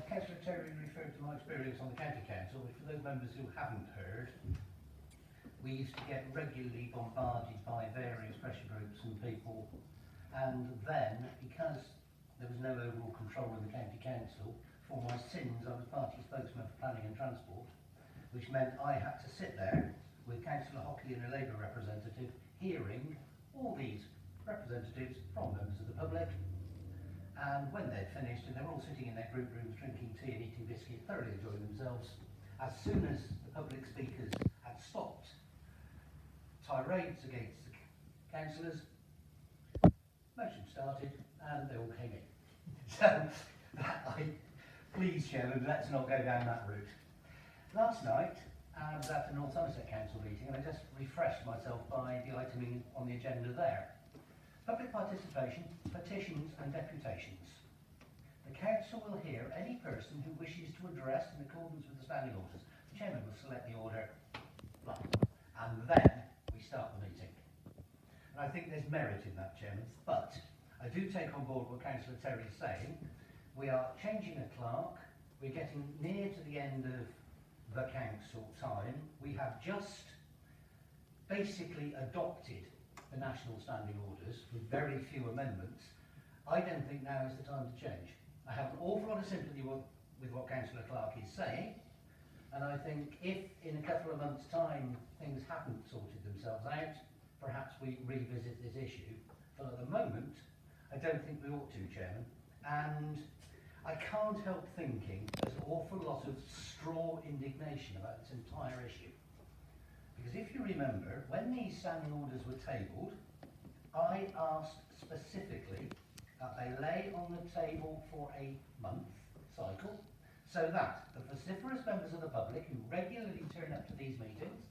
Councillor Terry referred to my experience on the county council, which for those members who haven't heard, we used to get regularly bombarded by various pressure groups and people, and then, because there was no overall control of the county council, for my sins I was party spokesman for planning and transport, which meant I had to sit there with Councillor Hockley and a Labour representative hearing all these representatives from members of the public, and when they'd finished and they were all sitting in their group rooms drinking tea and eating biscuits, thoroughly enjoying themselves, as soon as the public speakers had stopped tirades against the councillors, motion started and they all came in. So, please Chairman, let's not go down that route. Last night I was at the North Somerset Council meeting and I just refreshed myself by the item on the agenda there. Public participation, petitions and deputations. The Council will hear any person who wishes to address in accordance with the standing orders. The Chairman will select the order, blah, and then we start the meeting. And I think there's merit in that, Chairman, but I do take on board what Councillor Terry is saying. We are changing a clerk, we're getting near to the end of the council time. We have just basically adopted the national standing orders with very few amendments. I don't think now is the time to change. I have an awful lot of sympathy with what Councillor Clark is saying, and I think if in a couple of months' time things haven't sorted themselves out, perhaps we revisit this issue. But at the moment, I don't think we ought to, Chairman. And I can't help thinking there's an awful lot of straw indignation about this entire issue. Because if you remember, when these standing orders were tabled, I asked specifically that they lay on the table for a month cycle, so that the vociferous members of the public who regularly turn up to these meetings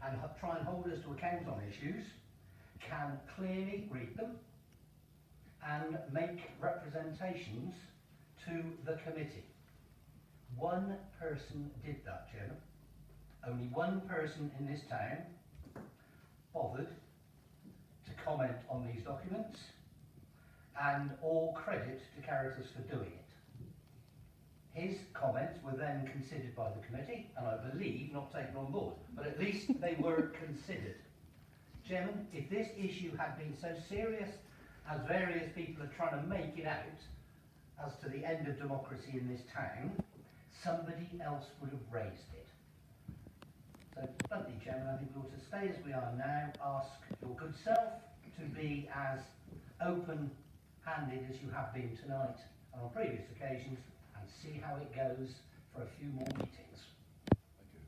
and try and hold us to account on issues can clearly read them and make representations to the committee. One person did that, Chairman. Only one person in this town bothered to comment on these documents, and all credit to Cllrs for doing it. His comments were then considered by the committee, and I believe not taken on board, but at least they were considered. Chairman, if this issue had been so serious as various people are trying to make it out as to the end of democracy in this town, somebody else would have raised it. So, bluntly, Chairman, I think we ought to stay as we are now, ask your good self to be as open-handed as you have been tonight and on previous occasions, and see how it goes for a few more meetings. Thank you.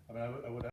I mean, I would